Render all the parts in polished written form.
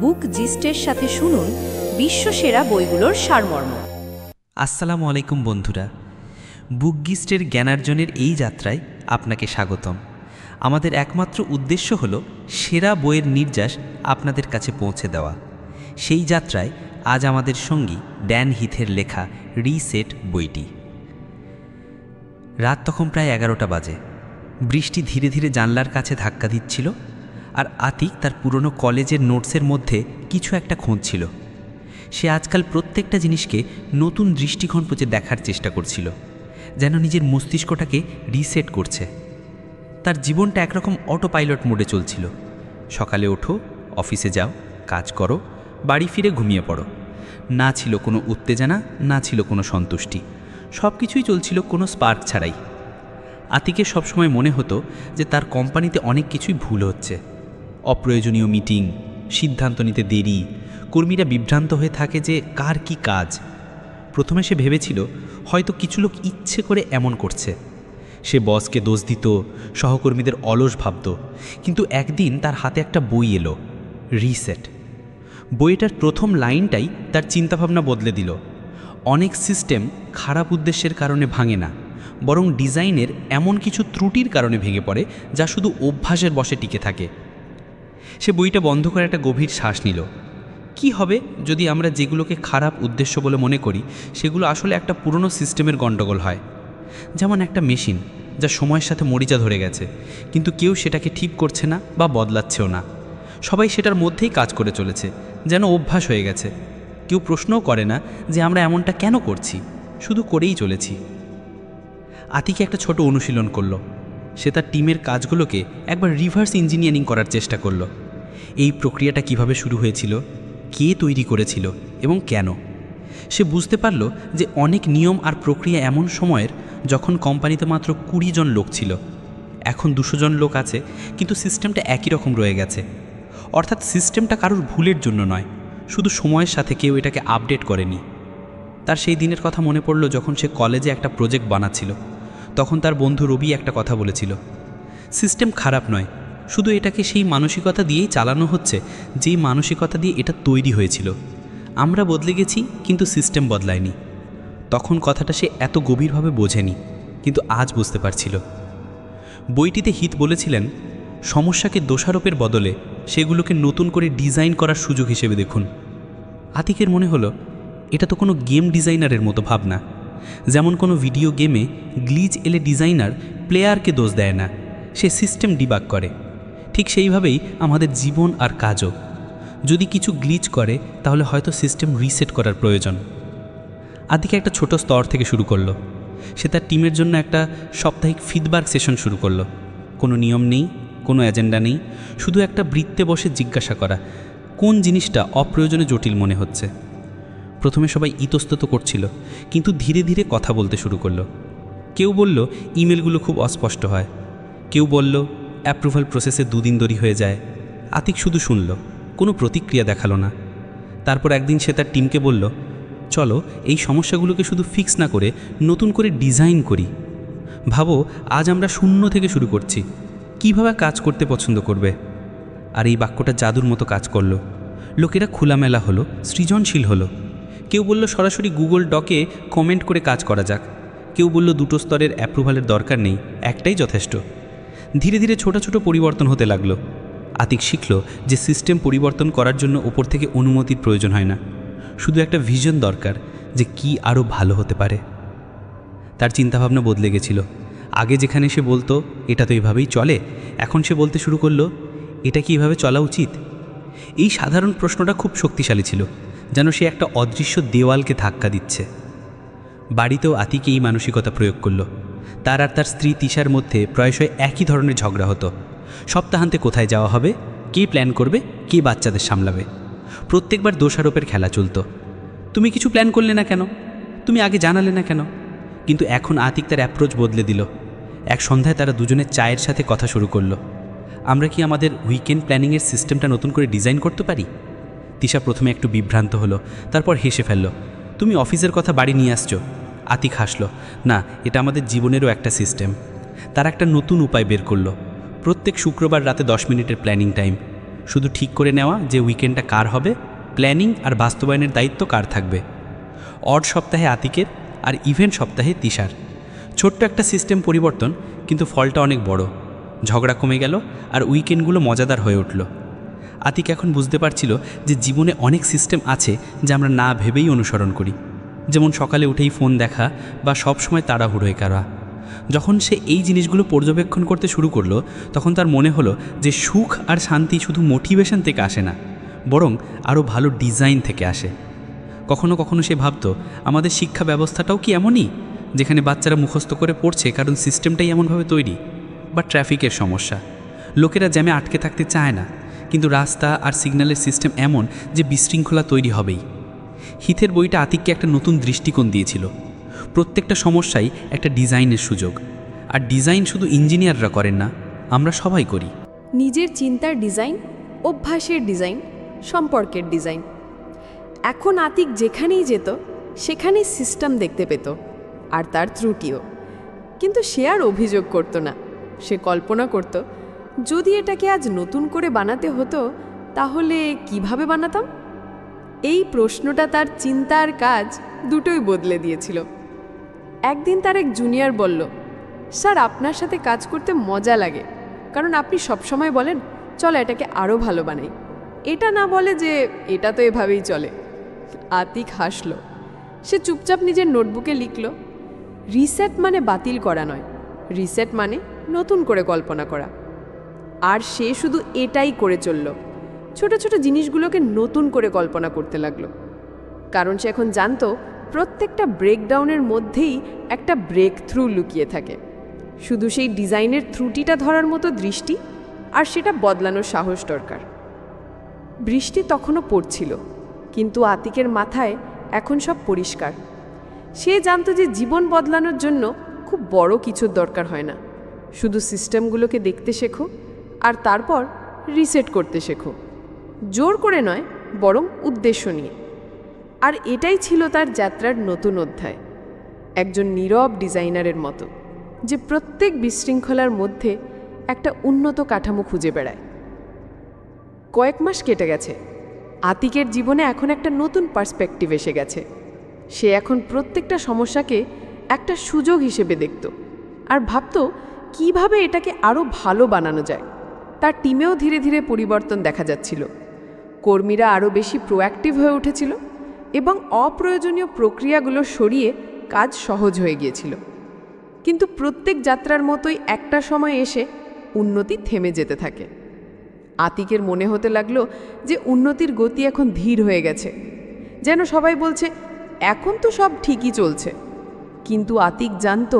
বুক জিস্টের সাথে শুনুন বিশ্বসেরা বইগুলোর সারমর্ম। আসসালামু আলাইকুম বন্ধুরা, বুক গিস্টের জ্ঞানার্জনের এই যাত্রায় আপনাকে স্বাগতম। আমাদের একমাত্র উদ্দেশ্য হল সেরা বইয়ের নির্যাস আপনাদের কাছে পৌঁছে দেওয়া। সেই যাত্রায় আজ আমাদের সঙ্গী ড্যান হিথের লেখা রিসেট বইটি। রাত তখন প্রায় 11টা বাজে। বৃষ্টি ধীরে ধীরে জানলার কাছে ধাক্কা দিচ্ছিল, আর আতিক তার পুরনো কলেজের নোটসের মধ্যে কিছু একটা খুঁজছিল। সে আজকাল প্রত্যেকটা জিনিসকে নতুন দৃষ্টিকোণ থেকে দেখার চেষ্টা করছিল, যেন নিজের মস্তিষ্কটাকে রিসেট করছে। তার জীবনটা একরকম অটো পাইলট মোডে চলছিল। সকালে ওঠো, অফিসে যাও, কাজ করো, বাড়ি ফিরে ঘুমিয়ে পড়ো। না ছিল কোনো উত্তেজনা, না ছিল কোনো সন্তুষ্টি। সব কিছুই চলছিল কোনো স্পার্ক ছাড়াই। আতিকের সবসময় মনে হতো যে তার কোম্পানিতে অনেক কিছুই ভুল হচ্ছে। অপ্রয়োজনীয় মিটিং, সিদ্ধান্ত নিতে দেরি, কর্মীরা বিভ্রান্ত হয়ে থাকে যে কার কি কাজ। প্রথমে সে ভেবেছিল হয়তো কিছু লোক ইচ্ছে করে এমন করছে। সে বসকে দোষ দিত, সহকর্মীদের অলস ভাবত। কিন্তু একদিন তার হাতে একটা বই এলো, রিসেট। বইটার প্রথম লাইনটাই তার চিন্তাভাবনা বদলে দিল। অনেক সিস্টেম খারাপ উদ্দেশ্যের কারণে ভাঙে না, বরং ডিজাইনের এমন কিছু ত্রুটির কারণে ভেঙে পড়ে যা শুধু অভ্যাসের বশে টিকে থাকে। সে বইটা বন্ধ করে একটা গভীর শ্বাস নিল। কি হবে যদি আমরা যেগুলোকে খারাপ উদ্দেশ্য বলে মনে করি সেগুলো আসলে একটা পুরনো সিস্টেমের গণ্ডগোল হয়? যেমন একটা মেশিন যা সময়ের সাথে মরিচা ধরে গেছে, কিন্তু কেউ সেটাকে ঠিক করছে না বা বদলাচ্ছেও না। সবাই সেটার মধ্যেই কাজ করে চলেছে, যেন অভ্যাস হয়ে গেছে। কেউ প্রশ্নও করে না যে আমরা এমনটা কেন করছি, শুধু করেই চলেছি। আতিকে একটা ছোট অনুশীলন করলো। সে তার টিমের কাজগুলোকে একবার রিভার্স ইঞ্জিনিয়ারিং করার চেষ্টা করলো। এই প্রক্রিয়াটা কিভাবে শুরু হয়েছিল, কে তৈরি করেছিল এবং কেন। সে বুঝতে পারল যে অনেক নিয়ম আর প্রক্রিয়া এমন সময়ের যখন কোম্পানিতে মাত্র 20 জন লোক ছিল। এখন 200 জন লোক আছে, কিন্তু সিস্টেমটা একই রকম রয়ে গেছে। অর্থাৎ সিস্টেমটা কারোর ভুলের জন্য নয়, শুধু সময়ের সাথে কেউ এটাকে আপডেট করেনি। তার সেই দিনের কথা মনে পড়ল যখন সে কলেজে একটা প্রজেক্ট বানাচ্ছিল। তখন তার বন্ধু রবি একটা কথা বলেছিল, সিস্টেম খারাপ নয়, শুধু এটাকে সেই মানসিকতা দিয়েই চালানো হচ্ছে যেই মানসিকতা দিয়ে এটা তৈরি হয়েছিল। আমরা বদলে গেছি, কিন্তু সিস্টেম বদলায়নি। তখন কথাটা সে এত গভীরভাবে বোঝেনি, কিন্তু আজ বুঝতে পারছিল। বইটিতে হিথ বলেছিলেন, সমস্যাকে দোষারোপের বদলে সেগুলোকে নতুন করে ডিজাইন করার সুযোগ হিসেবে দেখুন। আতিকের মনে হলো এটা তো কোনো গেম ডিজাইনারের মতো ভাবনা। যেমন কোনো ভিডিও গেমে গ্লিচ এলে ডিজাইনার প্লেয়ারকে দোষ দেয় না, সে সিস্টেম ডিবাগ করে। ঠিক সেইভাবেই আমাদের জীবন আর কাজও। যদি কিছু গ্লিচ করে তাহলে হয়তো সিস্টেম রিসেট করার প্রয়োজন। আতিকে একটা ছোট স্তর থেকে শুরু করলো। সে তার টিমের জন্য একটা সাপ্তাহিক ফিডব্যাক সেশন শুরু করলো। কোনো নিয়ম নেই, কোনো এজেন্ডা নেই, শুধু একটা বৃত্তে বসে জিজ্ঞাসা করা কোন জিনিসটা অপ্রয়োজনে জটিল মনে হচ্ছে। প্রথমে সবাই ইতস্তত করছিল, কিন্তু ধীরে ধীরে কথা বলতে শুরু করলো। কেউ বলল ইমেলগুলো খুব অস্পষ্ট হয়, কেউ বলল অ্যাপ্রুভাল প্রসেসে 2 দিন দেরি হয়ে যায়। আতিক শুধু শুনল, কোনো প্রতিক্রিয়া দেখালো না। তারপর একদিন সে তার টিমকে বলল, চলো এই সমস্যাগুলোকে শুধু ফিক্স না করে নতুন করে ডিজাইন করি। ভাবো আজ আমরা শূন্য থেকে শুরু করছি, কিভাবে কাজ করতে পছন্দ করবে। আর এই বাক্যটা জাদুর মতো কাজ করলো। লোকেরা খোলামেলা হলো, সৃজনশীল হলো। কেউ বলল সরাসরি গুগল ডকে কমেন্ট করে কাজ করা যাক। কেউ বলল 2 স্তরের অ্যাপ্রুভালের দরকার নেই, একটাই যথেষ্ট। ধীরে ধীরে ছোট ছোট পরিবর্তন হতে লাগলো। আতিক শিখল যে সিস্টেম পরিবর্তন করার জন্য ওপর থেকে অনুমতির প্রয়োজন হয় না, শুধু একটা ভিশন দরকার যে কি আরও ভালো হতে পারে। তার চিন্তাভাবনা বদলে গেছিল। আগে যেখানে সে বলতো এটা তো এইভাবেই চলে, এখন সে বলতে শুরু করলো এটা কি এইভাবে চলা উচিত। এই সাধারণ প্রশ্নটা খুব শক্তিশালী ছিল, যেন সে একটা অদৃশ্য দেওয়ালকে ধাক্কা দিচ্ছে। বাড়িতেও আতিক এই মানসিকতা প্রয়োগ করল। তার আর তার স্ত্রী তিশার মধ্যে প্রায়শই একই ধরনের ঝগড়া হতো। সপ্তাহান্তে কোথায় যাওয়া হবে, কে প্ল্যান করবে, কে বাচ্চাদের সামলাবে। প্রত্যেকবার দোষারোপের খেলা চলত। তুমি কিছু প্ল্যান করলে না কেন, তুমি আগে জানালে না কেন। কিন্তু এখন আতিক তার অ্যাপ্রোচ বদলে দিল। এক সন্ধ্যায় তারা দুজনে চায়ের সাথে কথা শুরু করলো। আমরা কি আমাদের উইকেন্ড প্ল্যানিংয়ের সিস্টেমটা নতুন করে ডিজাইন করতে পারি? তিশা প্রথমে একটু বিভ্রান্ত হলো, তারপর হেসে ফেলল। তুমি অফিসের কথা বাড়ি নিয়ে আসছো। আতিক হাসল, না, এটা আমাদের জীবনেরও একটা সিস্টেম। তার একটা নতুন উপায় বের করলো। প্রত্যেক শুক্রবার রাতে 10 মিনিটের প্ল্যানিং টাইম। শুধু ঠিক করে নেওয়া যে উইকেন্ডটা কার হবে, প্ল্যানিং আর বাস্তবায়নের দায়িত্ব কার থাকবে। অড সপ্তাহে আতিকের আর ইভেন্ট সপ্তাহে তিশার। ছোট্ট একটা সিস্টেম পরিবর্তন, কিন্তু ফলটা অনেক বড়। ঝগড়া কমে গেল আর উইকেন্ডগুলো মজাদার হয়ে উঠল। আতিক এখন বুঝতে পারছিল যে জীবনে অনেক সিস্টেম আছে যা আমরা না ভেবেই অনুসরণ করি, যেমন সকালে উঠেই ফোন দেখা বা সবসময় তাড়াহুড়োয় করা। যখন সে এই জিনিসগুলো পর্যবেক্ষণ করতে শুরু করলো, তখন তার মনে হলো যে সুখ আর শান্তি শুধু মোটিভেশন থেকে আসে না, বরং আরও ভালো ডিজাইন থেকে আসে। কখনো কখনো সে ভাবত, আমাদের শিক্ষা ব্যবস্থাটাও কি এমনই, যেখানে বাচ্চারা মুখস্থ করে পড়ছে কারণ সিস্টেমটাই এমনভাবে তৈরি। বা ট্রাফিকের সমস্যা, লোকেরা জ্যামে আটকে থাকতে চায় না, কিন্তু রাস্তা আর সিগন্যালের সিস্টেম এমন যে বিশৃঙ্খলা তৈরি হবেই। হিথের বইটা আতিককে একটা নতুন দৃষ্টিকোণ দিয়েছিল। প্রত্যেকটা সমস্যাই একটা ডিজাইনের সুযোগ, আর ডিজাইন শুধু ইঞ্জিনিয়াররা করেন না, আমরা সবাই করি। নিজের চিন্তার ডিজাইন, অভ্যাসের ডিজাইন, সম্পর্কের ডিজাইন। এখন আতিক যেখানেই যেত সেখানেই সিস্টেম দেখতে পেত, আর তার ত্রুটিও। কিন্তু সে আর অভিযোগ করত না, সে কল্পনা করত, যদি এটাকে আজ নতুন করে বানাতে হতো তাহলে কিভাবে বানাতাম। এই প্রশ্নটা তার চিন্তার কাজ দুটোই বদলে দিয়েছিল। একদিন তার এক জুনিয়র বলল, স্যার আপনার সাথে কাজ করতে মজা লাগে, কারণ আপনি সবসময় বলেন চলো এটাকে আরও ভালো বানাই, এটা না বলে যে এটা তো এভাবেই চলে। আতিক হাসল। সে চুপচাপ নিজের নোটবুকে লিখল, রিসেট মানে বাতিল করা নয়, রিসেট মানে নতুন করে কল্পনা করা। আর সে শুধু এটাই করে চলল, ছোট ছোট জিনিসগুলোকে নতুন করে কল্পনা করতে লাগলো। কারণ সে এখন জানতো প্রত্যেকটা ব্রেকডাউনের মধ্যেই একটা ব্রেক থ্রু লুকিয়ে থাকে। শুধু সেই ডিজাইনের ত্রুটিটা ধরার মতো দৃষ্টি আর সেটা বদলানোর সাহস দরকার। বৃষ্টি তখনও পড়ছিল, কিন্তু আতিকের মাথায় এখন সব পরিষ্কার। সে জানতো যে জীবন বদলানোর জন্য খুব বড় কিছুর দরকার হয় না, শুধু সিস্টেমগুলোকে দেখতে শেখো আর তারপর রিসেট করতে শেখো, জোর করে নয় বরং উদ্দেশ্য নিয়ে। আর এটাই ছিল তার যাত্রার নতুন অধ্যায়, একজন নীরব ডিজাইনারের মতো, যে প্রত্যেক বিশৃঙ্খলার মধ্যে একটা উন্নত কাঠামো খুঁজে বেড়ায়। কয়েক মাস কেটে গেছে, আতিকের জীবনে এখন একটা নতুন পার্সপেক্টিভ এসে গেছে। সে এখন প্রত্যেকটা সমস্যাকে একটা সুযোগ হিসেবে দেখত আর ভাবত কিভাবে এটাকে আরও ভালো বানানো যায়। তার টিমেও ধীরে ধীরে পরিবর্তন দেখা যাচ্ছিল। কর্মীরা আরও বেশি প্রোঅ্যাক্টিভ হয়ে উঠেছিল এবং অপ্রয়োজনীয় প্রক্রিয়াগুলো সরিয়ে কাজ সহজ হয়ে গিয়েছিল। কিন্তু প্রত্যেক যাত্রার মতোই একটা সময় এসে উন্নতি থেমে যেতে থাকে। আতিকের মনে হতে লাগলো যে উন্নতির গতি এখন ধীর হয়ে গেছে, যেন সবাই বলছে এখন তো সব ঠিকই চলছে। কিন্তু আতিক জানতো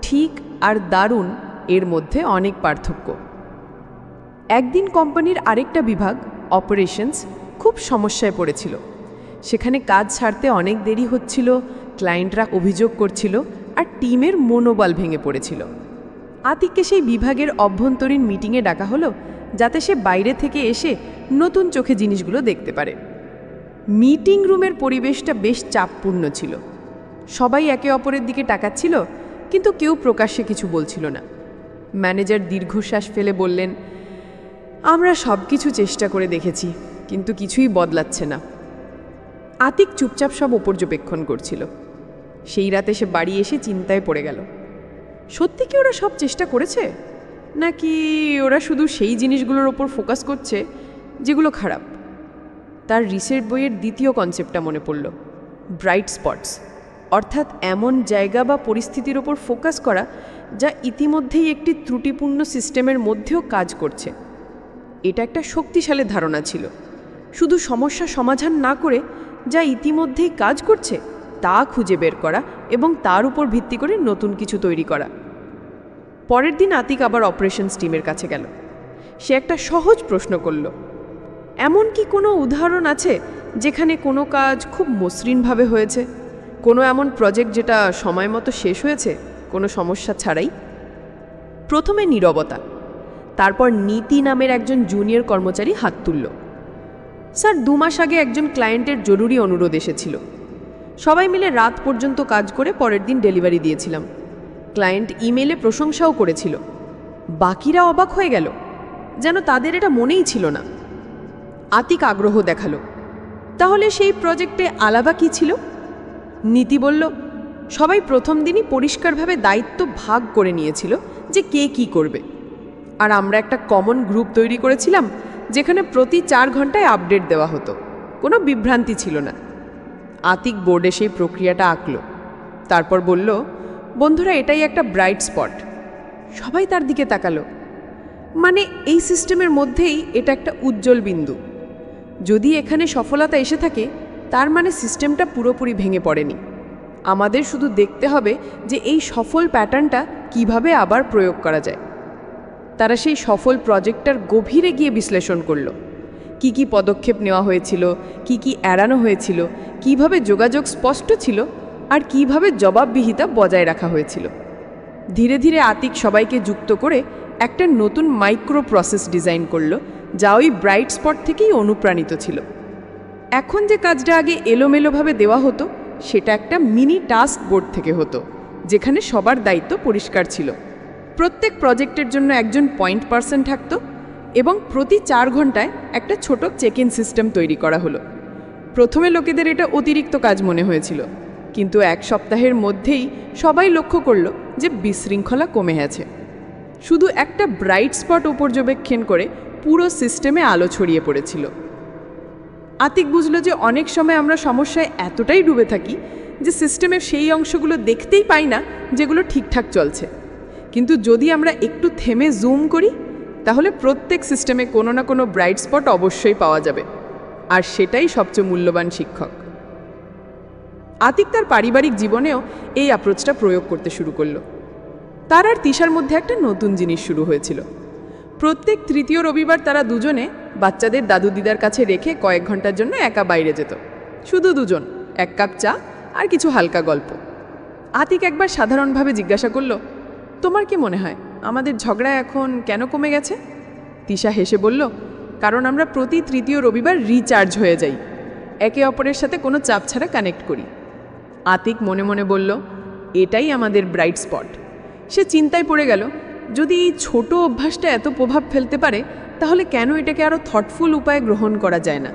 ঠিক আর দারুণ এর মধ্যে অনেক পার্থক্য। একদিন কোম্পানির আরেকটা বিভাগ, অপারেশনস, খুব সমস্যায় পড়েছিল। সেখানে কাজ ছাড়তে অনেক দেরি হচ্ছিল, ক্লায়েন্টরা অভিযোগ করছিল আর টিমের মনোবল ভেঙে পড়েছিল। আতিককে সেই বিভাগের অভ্যন্তরীণ মিটিংয়ে ডাকা হলো, যাতে সে বাইরে থেকে এসে নতুন চোখে জিনিসগুলো দেখতে পারে। মিটিং রুমের পরিবেশটা বেশ চাপপূর্ণ ছিল। সবাই একে অপরের দিকে তাকাচ্ছিল, কিন্তু কেউ প্রকাশ্যে কিছু বলছিল না। ম্যানেজার দীর্ঘশ্বাস ফেলে বললেন, আমরা সব কিছু চেষ্টা করে দেখেছি, কিন্তু কিছুই বদলাচ্ছে না। আতিক চুপচাপ সব পর্যবেক্ষণ করছিল। সেই রাতে সে বাড়ি এসে চিন্তায় পড়ে গেল, সত্যি কি ওরা সব চেষ্টা করেছে, নাকি ওরা শুধু সেই জিনিসগুলোর ওপর ফোকাস করছে যেগুলো খারাপ। তার রিসেট বইয়ের দ্বিতীয় কনসেপ্টটা মনে পড়ল, ব্রাইট স্পটস, অর্থাৎ এমন জায়গা বা পরিস্থিতির ওপর ফোকাস করা যা ইতিমধ্যেই একটি ত্রুটিপূর্ণ সিস্টেমের মধ্যেও কাজ করছে। এটা একটা শক্তিশালী ধারণা ছিল, শুধু সমস্যা সমাধান না করে যা ইতিমধ্যেই কাজ করছে তা খুঁজে বের করা এবং তার উপর ভিত্তি করে নতুন কিছু তৈরি করা। পরের দিন আতিক আবার অপারেশনস টিমের কাছে গেল। সে একটা সহজ প্রশ্ন করল, এমন কি কোনো উদাহরণ আছে যেখানে কোনো কাজ খুব মসৃণভাবে হয়েছে, কোনো এমন প্রজেক্ট যেটা সময় মতো শেষ হয়েছে কোনো সমস্যা ছাড়াই? প্রথমে নীরবতা, তারপর নীতি নামের একজন জুনিয়র কর্মচারী হাত তুলল। স্যার, 2 মাস আগে একজন ক্লায়েন্টের জরুরি অনুরোধ এসেছিল। সবাই মিলে রাত পর্যন্ত কাজ করে পরের দিন ডেলিভারি দিয়েছিলাম। ক্লায়েন্ট ইমেলে প্রশংসাও করেছিল। বাকিরা অবাক হয়ে গেল, যেন তাদের এটা মনেই ছিল না। আতিক আগ্রহ দেখালো, তাহলে সেই প্রজেক্টে আলাদা কি ছিল? নীতি বলল, সবাই প্রথম দিনই পরিষ্কারভাবে দায়িত্ব ভাগ করে নিয়েছিল যে কে কি করবে। আর আমরা একটা কমন গ্রুপ তৈরি করেছিলাম, যেখানে প্রতি 4 ঘন্টায় আপডেট দেওয়া হতো, কোনো বিভ্রান্তি ছিল না। আতিক বোর্ডে সেই প্রক্রিয়াটা আঁকল, তারপর বলল, বন্ধুরা, এটাই একটা ব্রাইট স্পট। সবাই তার দিকে তাকালো, মানে এই সিস্টেমের মধ্যেই এটা একটা উজ্জ্বল বিন্দু। যদি এখানে সফলতা এসে থাকে, তার মানে সিস্টেমটা পুরোপুরি ভেঙে পড়েনি। আমাদের শুধু দেখতে হবে যে এই সফল প্যাটার্নটা কিভাবে আবার প্রয়োগ করা যায়। তারা সেই সফল প্রজেক্টটার গভীরে গিয়ে বিশ্লেষণ করল, কি কি পদক্ষেপ নেওয়া হয়েছিল, কি কি এড়ানো হয়েছিল, কিভাবে যোগাযোগ স্পষ্ট ছিল, আর কিভাবে জবাবদিহিতা বজায় রাখা হয়েছিল। ধীরে ধীরে আতিক সবাইকে যুক্ত করে একটা নতুন মাইক্রো প্রসেস ডিজাইন করল, যা ওই ব্রাইট স্পট থেকেই অনুপ্রাণিত ছিল। এখন যে কাজটা আগে এলোমেলোভাবে দেওয়া হতো, সেটা একটা মিনি টাস্ক বোর্ড থেকে হতো, যেখানে সবার দায়িত্ব পরিষ্কার ছিল। প্রত্যেক প্রজেক্টের জন্য একজন পয়েন্ট পারসন থাকতো এবং প্রতি 4 ঘন্টায় একটা ছোট চেক ইন সিস্টেম তৈরি করা হলো। প্রথমে লোকেদের এটা অতিরিক্ত কাজ মনে হয়েছিল, কিন্তু 1 সপ্তাহের মধ্যেই সবাই লক্ষ্য করল যে বিশৃঙ্খলা কমে গেছে। শুধু একটা ব্রাইট স্পট পর্যবেক্ষণ করে পুরো সিস্টেমে আলো ছড়িয়ে পড়েছিল। আতিক বুঝল যে অনেক সময় আমরা সমস্যায় এতটাই ডুবে থাকি যে সিস্টেমের সেই অংশগুলো দেখতেই পাই না যেগুলো ঠিকঠাক চলছে। কিন্তু যদি আমরা একটু থেমে জুম করি, তাহলে প্রত্যেক সিস্টেমে কোনো না কোনো ব্রাইট স্পট অবশ্যই পাওয়া যাবে, আর সেটাই সবচেয়ে মূল্যবান শিক্ষক। আতিক তার পারিবারিক জীবনেও এই অ্যাপ্রোচটা প্রয়োগ করতে শুরু করল। তার আর তিশার মধ্যে একটা নতুন জিনিস শুরু হয়েছিল। প্রত্যেক তৃতীয় রবিবার তারা দুজনে বাচ্চাদের দাদু দিদার কাছে রেখে কয়েক ঘন্টার জন্য একা বাইরে যেত। শুধু দুজন, 1 কাপ চা আর কিছু হালকা গল্প। আতিক একবার সাধারণভাবে জিজ্ঞাসা করল, তোমার কি মনে হয় আমাদের ঝগড়া এখন কেন কমে গেছে? তিশা হেসে বলল, কারণ আমরা প্রতি তৃতীয় রবিবার রিচার্জ হয়ে যাই, একে অপরের সাথে কোনো চাপ ছাড়া কানেক্ট করি। আতিক মনে মনে বলল, এটাই আমাদের ব্রাইট স্পট। সে চিন্তায় পড়ে গেল, যদি এই ছোট অভ্যাসটা এত প্রভাব ফেলতে পারে, তাহলে কেন এটাকে আরও থটফুল উপায়ে গ্রহণ করা যায় না?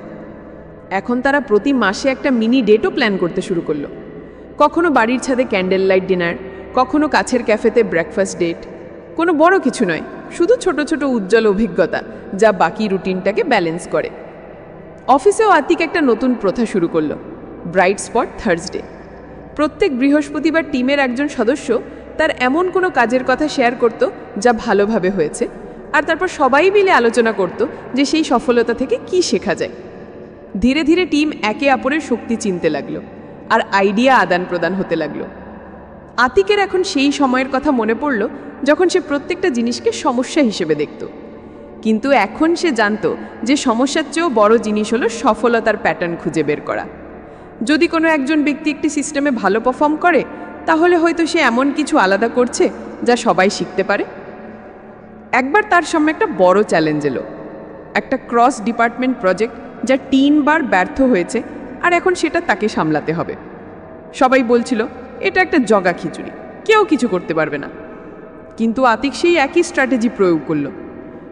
এখন তারা প্রতি মাসে একটা মিনি ডেটও প্ল্যান করতে শুরু করলো। কখনো বাড়ির ছাদে ক্যান্ডেল লাইট ডিনার, কখনো কাছের ক্যাফেতে ব্রেকফাস্ট ডেট। কোনো বড় কিছু নয়, শুধু ছোট ছোট উজ্জ্বল অভিজ্ঞতা যা বাকি রুটিনটাকে ব্যালেন্স করে। অফিসেও আতিক একটা নতুন প্রথা শুরু করলো, ব্রাইট স্পট থার্সডে। প্রত্যেক বৃহস্পতিবার টিমের একজন সদস্য তার এমন কোনো কাজের কথা শেয়ার করত যা ভালোভাবে হয়েছে, আর তারপর সবাই মিলে আলোচনা করত যে সেই সফলতা থেকে কি শেখা যায়। ধীরে ধীরে টিম একে অপরের শক্তি চিনতে লাগলো, আর আইডিয়া আদান প্রদান হতে লাগলো। আতিকের এখন সেই সময়ের কথা মনে পড়ল যখন সে প্রত্যেকটা জিনিসকে সমস্যা হিসেবে দেখত। কিন্তু এখন সে জানত যে সমস্যার চেয়েও বড় জিনিস হলো সফলতার প্যাটার্ন খুঁজে বের করা। যদি কোনো একজন ব্যক্তি একটি সিস্টেমে ভালো পারফর্ম করে, তাহলে হয়তো সে এমন কিছু আলাদা করছে যা সবাই শিখতে পারে। একবার তার সামনে একটা বড় চ্যালেঞ্জ এলো, একটা ক্রস ডিপার্টমেন্ট প্রজেক্ট যা 3 বার ব্যর্থ হয়েছে, আর এখন সেটা তাকে সামলাতে হবে। সবাই বলছিল এটা একটা জগা খিচুড়ি, কেউ কিছু করতে পারবে না। কিন্তু আতিক সেই একই স্ট্র্যাটেজি প্রয়োগ করলো।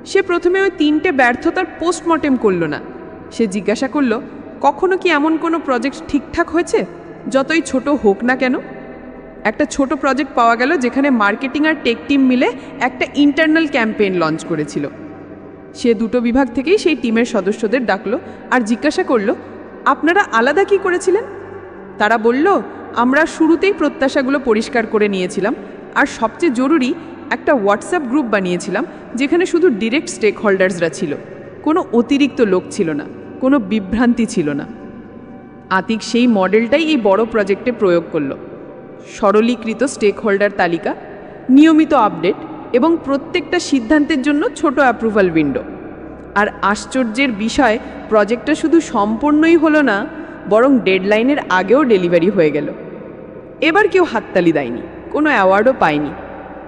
সে প্রথমে ওই 3টে ব্যর্থতার পোস্টমর্টেম করলো না। সে জিজ্ঞাসা করলো, কখনো কি এমন কোনো প্রজেক্ট ঠিকঠাক হয়েছে, যতই ছোট হোক না কেন? একটা ছোট প্রজেক্ট পাওয়া গেল যেখানে মার্কেটিং আর টেক টিম মিলে একটা ইন্টারনাল ক্যাম্পেইন লঞ্চ করেছিল। সে 2টো বিভাগ থেকেই সেই টিমের সদস্যদের ডাকলো আর জিজ্ঞাসা করলো, আপনারা আলাদা কি করেছিলেন? তারা বলল, আমরা শুরুতেই প্রত্যাশাগুলো পরিষ্কার করে নিয়েছিলাম, আর সবচেয়ে জরুরি একটা হোয়াটসঅ্যাপ গ্রুপ বানিয়েছিলাম যেখানে শুধু ডিরেক্ট স্টেক হোল্ডার্সরা ছিল, কোনো অতিরিক্ত লোক ছিল না, কোনো বিভ্রান্তি ছিল না। আতিক সেই মডেলটাই এই বড় প্রজেক্টে প্রয়োগ করলো। সরলীকৃত স্টেক হোল্ডার তালিকা, নিয়মিত আপডেট এবং প্রত্যেকটা সিদ্ধান্তের জন্য ছোট অ্যাপ্রুভাল উইন্ডো। আর আশ্চর্যের বিষয়, প্রজেক্টটা শুধু সম্পূর্ণই হলো না, বরং ডেডলাইনের আগেও ডেলিভারি হয়ে গেল। এবার কেউ হাততালি দেয়নি, কোনো অ্যাওয়ার্ডও পায়নি,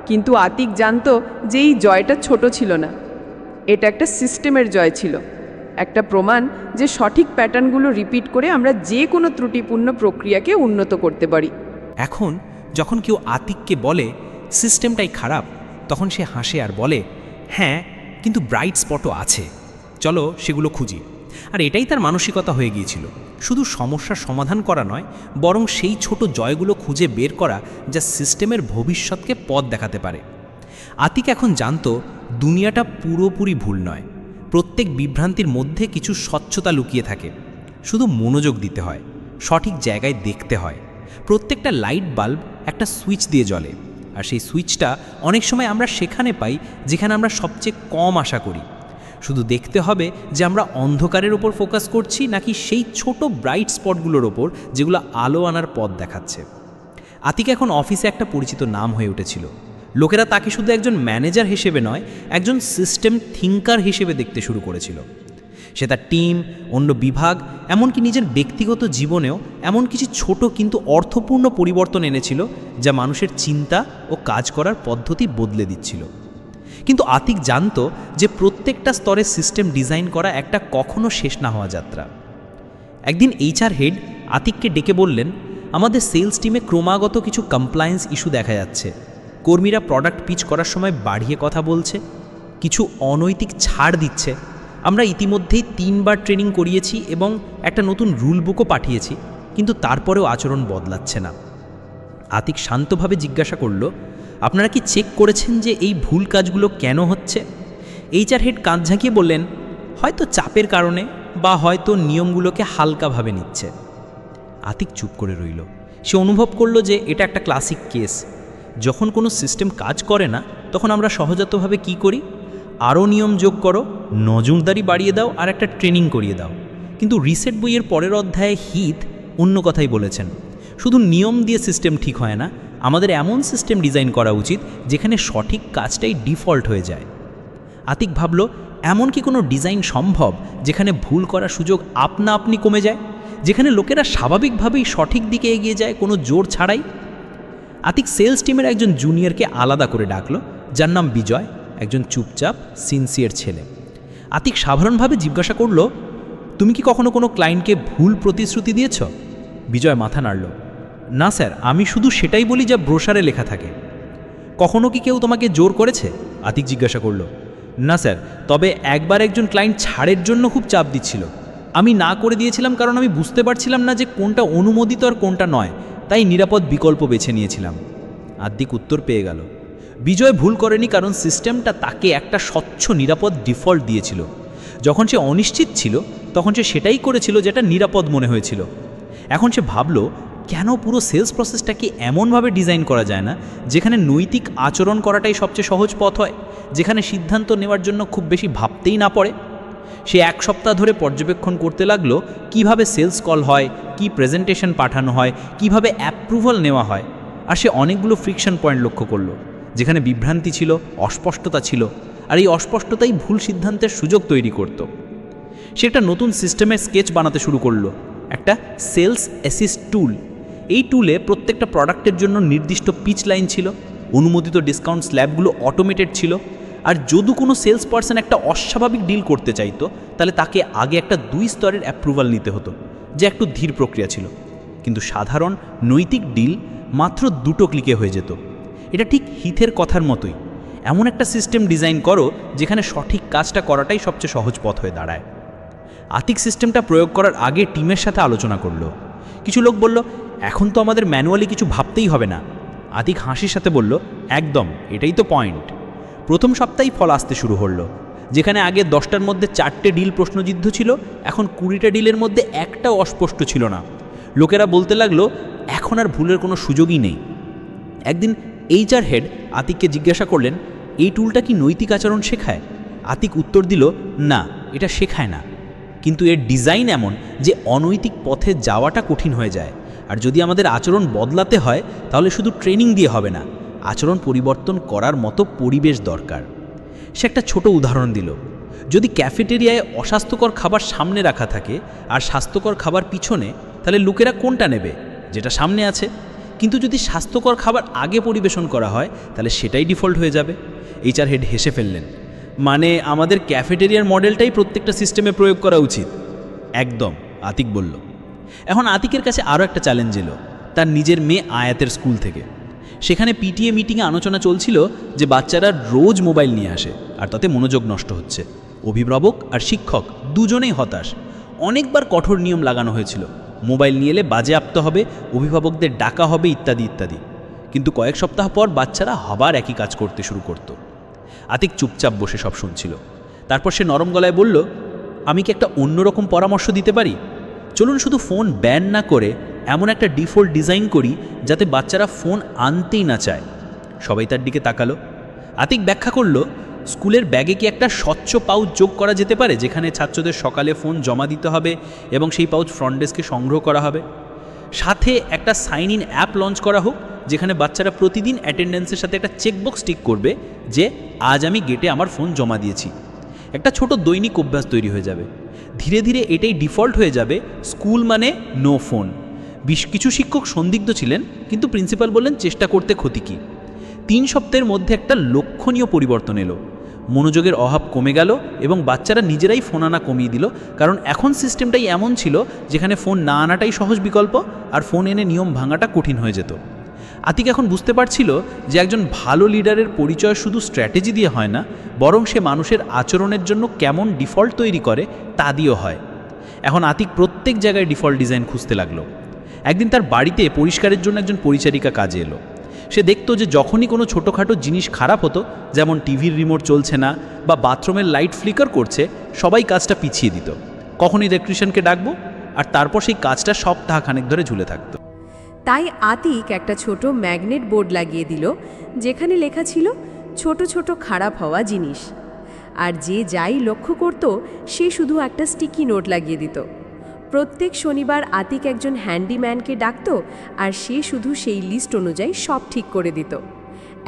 কিন্তু আতিক জানতো যে এই জয়টা ছোট ছিল না, এটা একটা সিস্টেমের জয় ছিল, একটা প্রমাণ যে সঠিক প্যাটার্নগুলো রিপিট করে আমরা যে কোনো ত্রুটিপূর্ণ প্রক্রিয়াকে উন্নত করতে পারি। এখন যখন কেউ আতিককে বলে সিস্টেমটাই খারাপ, তখন সে হাসে আর বলে, হ্যাঁ, কিন্তু ব্রাইট স্পটও আছে, চলো সেগুলো খুঁজি। আর এটাই তার মানসিকতা হয়ে গিয়েছিল, শুধু সমস্যার সমাধান করা নয়, বরং সেই ছোট জয়গুলো খুঁজে বের করা যা সিস্টেমের ভবিষ্যৎকে পথ দেখাতে পারে। আতিক এখন জানতো দুনিয়াটা পুরোপুরি ভুল নয়, প্রত্যেক বিভ্রান্তির মধ্যে কিছু স্বচ্ছতা লুকিয়ে থাকে। শুধু মনোযোগ দিতে হয়, সঠিক জায়গায় দেখতে হয়। প্রত্যেকটা লাইট বাল্ব একটা সুইচ দিয়ে জ্বলে, আর সেই সুইচটা অনেক সময় আমরা সেখানে পাই যেখানে আমরা সবচেয়ে কম আশা করি। শুধু দেখতে হবে যে আমরা অন্ধকারের ওপর ফোকাস করছি নাকি সেই ছোট ব্রাইট স্পটগুলোর ওপর যেগুলো আলো আনার পথ দেখাচ্ছে। আতিক এখন অফিসে একটা পরিচিত নাম হয়ে উঠেছিল। লোকেরা তাকে শুধু একজন ম্যানেজার হিসেবে নয়, একজন সিস্টেম থিঙ্কার হিসেবে দেখতে শুরু করেছিল। সে তার টিম, অন্য বিভাগ, এমনকি নিজের ব্যক্তিগত জীবনেও এমন কিছু ছোট কিন্তু অর্থপূর্ণ পরিবর্তন এনেছিল যা মানুষের চিন্তা ও কাজ করার পদ্ধতি বদলে দিচ্ছিল। কিন্তু আতিক জানতো যে প্রত্যেকটা স্তরে সিস্টেম ডিজাইন করা একটা কখনো শেষ না হওয়া যাত্রা। একদিন HR হেড আতিককে ডেকে বললেন, আমাদের সেলস টিমে ক্রমাগত কিছু কমপ্লায়েন্স ইস্যু দেখা যাচ্ছে। কর্মীরা প্রোডাক্ট পিচ করার সময় বাড়িয়ে কথা বলছে, কিছু অনৈতিক ছাড় দিচ্ছে। আমরা ইতিমধ্যেই 3 বার ট্রেনিং করিয়েছি এবং একটা নতুন রুল বুকও পাঠিয়েছি, কিন্তু তারপরেও আচরণ বদলাচ্ছে না। আতিক শান্তভাবে জিজ্ঞাসা করল, আপনারা কি চেক করেছেন যে এই ভুল কাজগুলো কেন হচ্ছে? HR হেড কাঁধ ঝাঁকিয়ে বললেন, হয়তো চাপের কারণে বা হয়তো নিয়মগুলোকে হালকাভাবে নিচ্ছে। আতিক চুপ করে রইল। সে অনুভব করলো যে এটা একটা ক্লাসিক কেস। যখন কোনো সিস্টেম কাজ করে না, তখন আমরা সহজাতভাবে কি করি? আরও নিয়ম যোগ করো, নজরদারি বাড়িয়ে দাও আর একটা ট্রেনিং করিয়ে দাও। কিন্তু রিসেট বইয়ের পরের অধ্যায়ে হিথ অন্য কথাই বলেছেন। শুধু নিয়ম দিয়ে সিস্টেম ঠিক হয় না, আমাদের এমন সিস্টেম ডিজাইন করা উচিত যেখানে সঠিক কাজটাই ডিফল্ট হয়ে যায়। আতিক ভাবল, এমন কি কোনো ডিজাইন সম্ভব যেখানে ভুল করার সুযোগ আপনা আপনি কমে যায়, যেখানে লোকেরা স্বাভাবিকভাবেই সঠিক দিকে এগিয়ে যায় কোনো জোর ছাড়াই? আতিক সেলস টিমের একজন জুনিয়রকে আলাদা করে ডাকলো, যার নাম বিজয়, একজন চুপচাপ সিনসিয়ার ছেলে। আতিক সাধারণভাবে জিজ্ঞাসা করল, তুমি কি কখনো কোনো ক্লায়েন্টকে ভুল প্রতিশ্রুতি দিয়েছ? বিজয় মাথা নাড়ল, না স্যার, আমি শুধু সেটাই বলি যা ব্রোশারে লেখা থাকে। কখনো কি কেউ তোমাকে জোর করেছে? আতিক জিজ্ঞাসা করল। না স্যার, তবে একবার একজন ক্লায়েন্ট ছাড়ের জন্য খুব চাপ দিচ্ছিল। আমি না করে দিয়েছিলাম কারণ আমি বুঝতে পারছিলাম না যে কোনটা অনুমোদিত আর কোনটা নয়, তাই নিরাপদ বিকল্প বেছে নিয়েছিলাম। আতিক উত্তর পেয়ে গেল। বিজয় ভুল করেনি কারণ সিস্টেমটা তাকে একটা স্বচ্ছ নিরাপদ ডিফল্ট দিয়েছিল। যখন সে অনিশ্চিত ছিল তখন সে সেটাই করেছিল যেটা নিরাপদ মনে হয়েছিল। এখন সে ভাবল, কেন পুরো সেলস প্রসেসটাকে এমনভাবে ডিজাইন করা যায় না যেখানে নৈতিক আচরণ করাটাই সবচেয়ে সহজ পথ হয়, যেখানে সিদ্ধান্ত নেওয়ার জন্য খুব বেশি ভাবতেই না পড়ে। সে 1 সপ্তাহ ধরে পর্যবেক্ষণ করতে লাগলো কিভাবে সেলস কল হয়, কি প্রেজেন্টেশন পাঠানো হয়, কিভাবে অ্যাপ্রুভাল নেওয়া হয়। আর সে অনেকগুলো ফ্রিকশন পয়েন্ট লক্ষ্য করলো, যেখানে বিভ্রান্তি ছিল, অস্পষ্টতা ছিল, আর এই অস্পষ্টতাই ভুল সিদ্ধান্তের সুযোগ তৈরি করত। সে একটা নতুন সিস্টেমের স্কেচ বানাতে শুরু করলো, একটা সেলস অ্যাসিস্ট টুল। এই টুলে প্রত্যেকটা প্রোডাক্টের জন্য নির্দিষ্ট পিচ লাইন ছিল, অনুমোদিত ডিসকাউন্ট স্ল্যাবগুলো অটোমেটেড ছিল। আর যদি কোনো সেলস পারসন একটা অস্বাভাবিক ডিল করতে চাইতো, তাহলে তাকে আগে একটা 2 স্তরের অ্যাপ্রুভাল নিতে হতো, যে একটু ধীর প্রক্রিয়া ছিল। কিন্তু সাধারণ নৈতিক ডিল মাত্র 2 ক্লিকে হয়ে যেত। এটা ঠিক হিথের কথার মতোই, এমন একটা সিস্টেম ডিজাইন করো যেখানে সঠিক কাজটা করাটাই সবচেয়ে সহজ পথ হয়ে দাঁড়ায়। আতিক সিস্টেমটা প্রয়োগ করার আগে টিমের সাথে আলোচনা করলো। কিছু লোক বলল, এখন তো আমাদের ম্যানুয়ালি কিছু ভাবতেই হবে না। আতিক হাসির সাথে বলল, একদম, এটাই তো পয়েন্ট। প্রথম সপ্তাহেই ফল আসতে শুরু হলো। যেখানে আগে 10টার মধ্যে 4টে ডিল প্রশ্নযুদ্ধ ছিল, এখন 20টা ডিলের মধ্যে একটাও অস্পষ্ট ছিল না। লোকেরা বলতে লাগলো, এখন আর ভুলের কোনো সুযোগই নেই। একদিন HR হেড আতিককে জিজ্ঞাসা করলেন, এই টুলটা কি নৈতিক আচরণ শেখায়? আতিক উত্তর দিল, না, এটা শেখায় না, কিন্তু এর ডিজাইন এমন যে অনৈতিক পথে যাওয়াটা কঠিন হয়ে যায়। আর যদি আমাদের আচরণ বদলাতে হয়, তাহলে শুধু ট্রেনিং দিয়ে হবে না, আচরণ পরিবর্তন করার মতো পরিবেশ দরকার। সে একটা ছোট উদাহরণ দিল, যদি ক্যাফেটেরিয়ায় অস্বাস্থ্যকর খাবার সামনে রাখা থাকে আর স্বাস্থ্যকর খাবার পিছনে, তাহলে লোকেরা কোনটা নেবে? যেটা সামনে আছে। কিন্তু যদি স্বাস্থ্যকর খাবার আগে পরিবেশন করা হয়, তাহলে সেটাই ডিফল্ট হয়ে যাবে। HR হেড হেসে ফেললেন, মানে আমাদের ক্যাফেটেরিয়ার মডেলটাই প্রত্যেকটা সিস্টেমে প্রয়োগ করা উচিত। একদম, আতিক বলল। এখন আতিকের কাছে আরও একটা চ্যালেঞ্জ এলো, তার নিজের মেয়ে আয়াতের স্কুল থেকে। সেখানে PTA মিটিংয়ে আলোচনা চলছিল যে বাচ্চারা রোজ মোবাইল নিয়ে আসে আর তাতে মনোযোগ নষ্ট হচ্ছে। অভিভাবক আর শিক্ষক দুজনেই হতাশ। অনেকবার কঠোর নিয়ম লাগানো হয়েছিল, মোবাইল নিয়ে এলে বাজেয়াপ্ত হবে, অভিভাবকদের ডাকা হবে ইত্যাদি ইত্যাদি। কিন্তু কয়েক সপ্তাহ পর বাচ্চারা আবার একই কাজ করতে শুরু করত। আতিক চুপচাপ বসে সব শুনছিল। তারপর সে নরম গলায় বলল, আমি কি একটা অন্যরকম পরামর্শ দিতে পারি? চলুন শুধু ফোন ব্যান না করে এমন একটা ডিফল্ট ডিজাইন করি যাতে বাচ্চারা ফোন আনতেই না চায়। সবাই তার দিকে তাকালো। আতিক ব্যাখ্যা করল, স্কুলের ব্যাগে কি একটা স্বচ্ছ পাউচ যোগ করা যেতে পারে, যেখানে ছাত্রদের সকালে ফোন জমা দিতে হবে এবং সেই পাউচ ফ্রন্ট ডেস্কে সংগ্রহ করা হবে। সাথে একটা সাইন ইন অ্যাপ লঞ্চ করা হোক, যেখানে বাচ্চারা প্রতিদিন অ্যাটেন্ডেন্সের সাথে একটা চেকবক্স টিক করবে যে আজ আমি গেটে আমার ফোন জমা দিয়েছি। একটা ছোট দৈনিক অভ্যাস তৈরি হয়ে যাবে। ধীরে ধীরে এটাই ডিফল্ট হয়ে যাবে, স্কুল মানে নো ফোন। কিছু শিক্ষক সন্দিগ্ধ ছিলেন, কিন্তু প্রিন্সিপাল বললেন চেষ্টা করতে ক্ষতি কী। 3 সপ্তাহের মধ্যে একটা লক্ষণীয় পরিবর্তন এলো। মনোযোগের অভাব কমে গেল এবং বাচ্চারা নিজেরাই ফোন আনা কমিয়ে দিল, কারণ এখন সিস্টেমটাই এমন ছিল যেখানে ফোন না আনাটাই সহজ বিকল্প আর ফোন এনে নিয়ম ভাঙাটা কঠিন হয়ে যেত। আতিক এখন বুঝতে পারছিল যে একজন ভালো লিডারের পরিচয় শুধু স্ট্র্যাটেজি দিয়ে হয় না, বরং সে মানুষের আচরণের জন্য কেমন ডিফল্ট তৈরি করে তা দিয়েও হয়। এখন আতিক প্রত্যেক জায়গায় ডিফল্ট ডিজাইন খুঁজতে লাগলো। একদিন তার বাড়িতে পরিষ্কারের জন্য একজন পরিচারিকা কাজে এলো। সে দেখতো যে যখনই কোনো ছোটোখাটো জিনিস খারাপ হতো, যেমন টিভির রিমোট চলছে না বা বাথরুমের লাইট ফ্লিকার করছে, সবাই কাজটা পিছিয়ে দিত। কখন ইলেকট্রিশিয়ানকে ডাকবো, আর তারপর সেই কাজটা সপ্তাহখানেক ধরে ঝুলে থাকতো। তাই আতিক একটা ছোট ম্যাগনেট বোর্ড লাগিয়ে দিল, যেখানে লেখা ছিল ছোট ছোট খারাপ হওয়া জিনিস। আর যে যাই লক্ষ্য করত সে শুধু একটা স্টিকি নোট লাগিয়ে দিত। প্রত্যেক শনিবার আতিক একজন হ্যান্ডিম্যানকে ডাকত, আর সে শুধু সেই লিস্ট অনুযায়ী সব ঠিক করে দিত।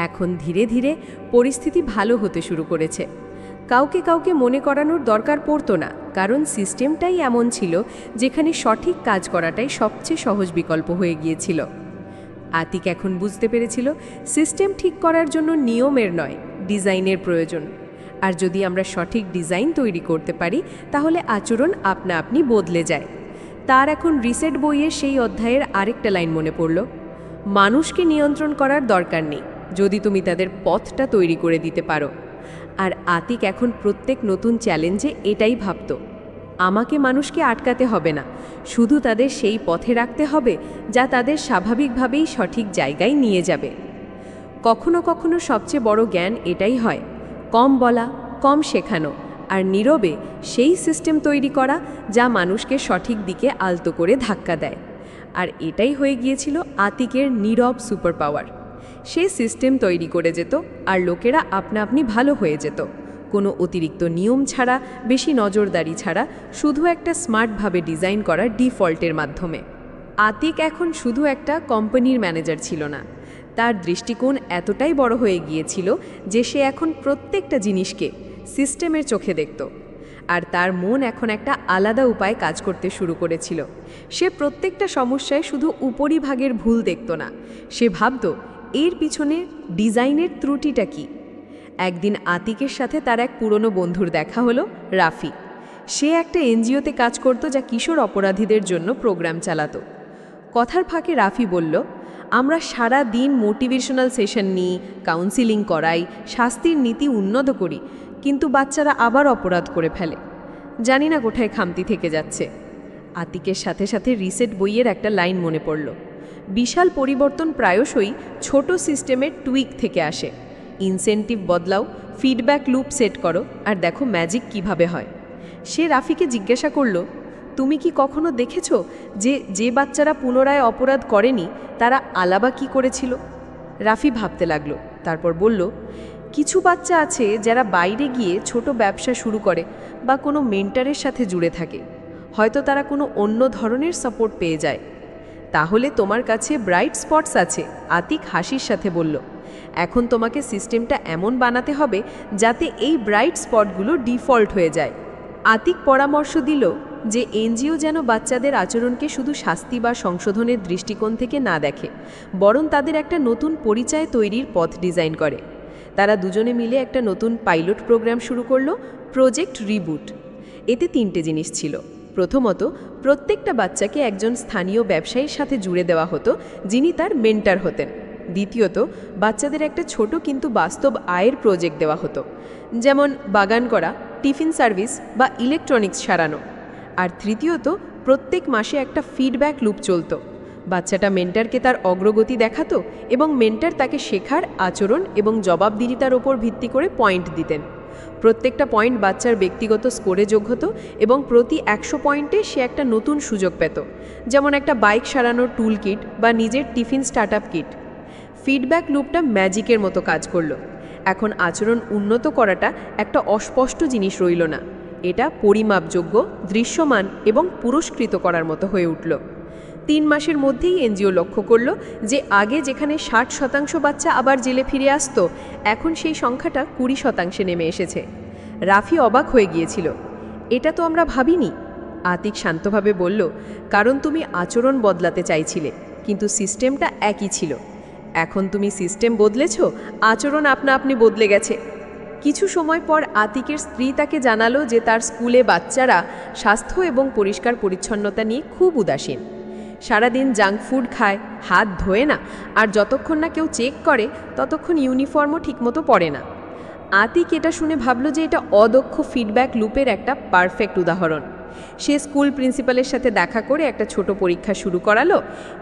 এখন ধীরে ধীরে পরিস্থিতি ভালো হতে শুরু করেছে। কাউকে কাউকে মনে করানোর দরকার পড়তো না, কারণ সিস্টেমটাই এমন ছিল যেখানে সঠিক কাজ করাটাই সবচেয়ে সহজ বিকল্প হয়ে গিয়েছিল। আতিক এখন বুঝতে পেরেছিল সিস্টেম ঠিক করার জন্য নিয়মের নয়, ডিজাইনের প্রয়োজন। আর যদি আমরা সঠিক ডিজাইন তৈরি করতে পারি, তাহলে আচরণ আপনা আপনি বদলে যায়। তার এখন রিসেট বইয়ের সেই অধ্যায়ের আরেকটা লাইন মনে পড়ল, মানুষকে নিয়ন্ত্রণ করার দরকার নেই যদি তুমি তাদের পথটা তৈরি করে দিতে পারো। আর আতিক এখন প্রত্যেক নতুন চ্যালেঞ্জে এটাই ভাবত, আমাকে মানুষকে আটকাতে হবে না, শুধু তাদের সেই পথে রাখতে হবে যা তাদের স্বাভাবিকভাবেই সঠিক জায়গায় নিয়ে যাবে। কখনো কখনো সবচেয়ে বড় জ্ঞান এটাই হয়, কম বলা, কম শেখানো, আর নীরবে সেই সিস্টেম তৈরি করা যা মানুষকে সঠিক দিকে আলতো করে ধাক্কা দেয়। আর এটাই হয়ে গিয়েছিল আতিকের নীরব সুপার পাওয়ার। সে সিস্টেম তৈরি করে যেত আর লোকেরা আপনা আপনি ভালো হয়ে যেত, কোনো অতিরিক্ত নিয়ম ছাড়া, বেশি নজরদারি ছাড়া, শুধু একটা স্মার্টভাবে ডিজাইন করা ডিফল্টের মাধ্যমে। আতিক এখন শুধু একটা কোম্পানির ম্যানেজার ছিল না, তার দৃষ্টিকোণ এতটাই বড় হয়ে গিয়েছিল যে সে এখন প্রত্যেকটা জিনিসকে সিস্টেমের চোখে দেখত। আর তার মন এখন একটা আলাদা উপায়ে কাজ করতে শুরু করেছিল। সে প্রত্যেকটা সমস্যায় শুধু উপরিভাগের ভুল দেখত না, সে ভাবত এর পিছনে ডিজাইনের ত্রুটিটা কি। একদিন আতিকের সাথে তার এক পুরনো বন্ধুর দেখা হলো, রাফি। সে একটা এনজিওতে কাজ করত যা কিশোর অপরাধীদের জন্য প্রোগ্রাম চালাতো। কথার ফাঁকে রাফি বলল, আমরা সারা দিন মোটিভেশনাল সেশন নিই, কাউন্সিলিং করাই, শাস্তির নীতি উন্নত করি, কিন্তু বাচ্চারা আবার অপরাধ করে ফেলে। জানি না কোথায় খামতি থেকে যাচ্ছে। আতিকের সাথে সাথে রিসেট বইয়ের একটা লাইন মনে পড়ল, বিশাল পরিবর্তন প্রায়শই ছোট সিস্টেমের টুইক থেকে আসে। ইনসেন্টিভ বদলাও, ফিডব্যাক লুপ সেট করো, আর দেখো ম্যাজিক কিভাবে হয়। সে রাফিকে জিজ্ঞাসা করল, তুমি কি কখনো দেখেছো যে বাচ্চারা পুনরায় অপরাধ করেনি তারা আলাবা কি করেছিল? রাফি ভাবতে লাগলো, তারপর বলল, কিছু বাচ্চা আছে যারা বাইরে গিয়ে ছোট ব্যবসা শুরু করে বা কোনো মেন্টারের সাথে জুড়ে থাকে, হয়তো তারা কোনো অন্য ধরনের সাপোর্ট পেয়ে যায়। তাহলে তোমার কাছে ব্রাইট স্পটস আছে, আতিক হাসির সাথে বলল। এখন তোমাকে সিস্টেমটা এমন বানাতে হবে যাতে এই ব্রাইট স্পটগুলো ডিফল্ট হয়ে যায়। আতিক পরামর্শ দিল যে এনজিও যেন বাচ্চাদের আচরণকে শুধু শাস্তি বা সংশোধনের দৃষ্টিকোণ থেকে না দেখে, বরং তাদের একটা নতুন পরিচয় তৈরির পথ ডিজাইন করে। তারা দুজনে মিলে একটা নতুন পাইলট প্রোগ্রাম শুরু করলো, প্রজেক্ট রিবুট। এতে 3টে জিনিস ছিল। প্রথমত, প্রত্যেকটা বাচ্চাকে একজন স্থানীয় ব্যবসায়ীর সাথে জুড়ে দেওয়া হতো যিনি তার মেন্টার হতেন। দ্বিতীয়ত, বাচ্চাদের একটা ছোট কিন্তু বাস্তব আয়ের প্রজেক্ট দেওয়া হতো, যেমন বাগান করা, টিফিন সার্ভিস বা ইলেকট্রনিক্স সারানো। আর তৃতীয়ত, প্রত্যেক মাসে একটা ফিডব্যাক লুপ চলত। বাচ্চাটা মেন্টারকে তার অগ্রগতি দেখাতো এবং মেন্টার তাকে শেখার, আচরণ এবং জবাবদিহিতার ওপর ভিত্তি করে পয়েন্ট দিতেন। প্রত্যেকটা পয়েন্ট বাচ্চার ব্যক্তিগত স্কোরে যোগ হতো এবং প্রতি 100 পয়েন্টে সে একটা নতুন সুযোগ পেত, যেমন একটা বাইক সারানোর টুল কিট বা নিজের টিফিন স্টার্টআপ কিট। ফিডব্যাক লুপটা ম্যাজিকের মতো কাজ করলো। এখন আচরণ উন্নত করাটা একটা অস্পষ্ট জিনিস রইল না, এটা পরিমাপযোগ্য, দৃশ্যমান এবং পুরস্কৃত করার মতো হয়ে উঠল। 3 মাসের মধ্যেই এনজিও লক্ষ্য করল যে আগে যেখানে 60% বাচ্চা আবার জেলে ফিরে আসতো, এখন সেই সংখ্যাটা 20% নেমে এসেছে। রাফি অবাক হয়ে গিয়েছিল। এটা তো আমরা ভাবিনি। আতিক শান্তভাবে বলল, কারণ তুমি আচরণ বদলাতে চাইছিলে, কিন্তু সিস্টেমটা একই ছিল। এখন তুমি সিস্টেম বদলেছ, আচরণ আপনা আপনি বদলে গেছে। কিছু সময় পর আতিকের স্ত্রী তাকে জানালো যে তার স্কুলে বাচ্চারা স্বাস্থ্য এবং পরিষ্কার পরিচ্ছন্নতা নিয়ে খুব উদাসীন। সারাদিন জাঙ্ক ফুড খায়, হাত ধোয় না, আর যতক্ষণ না কেউ চেক করে ততক্ষণ ইউনিফর্মও ঠিকমতো পরে না। আতিক এটা শুনে ভাবল যে এটা অদক্ষ ফিডব্যাক লুপের একটা পারফেক্ট উদাহরণ। সে স্কুল প্রিন্সিপালের সাথে দেখা করে একটা ছোট পরীক্ষা শুরু করালো,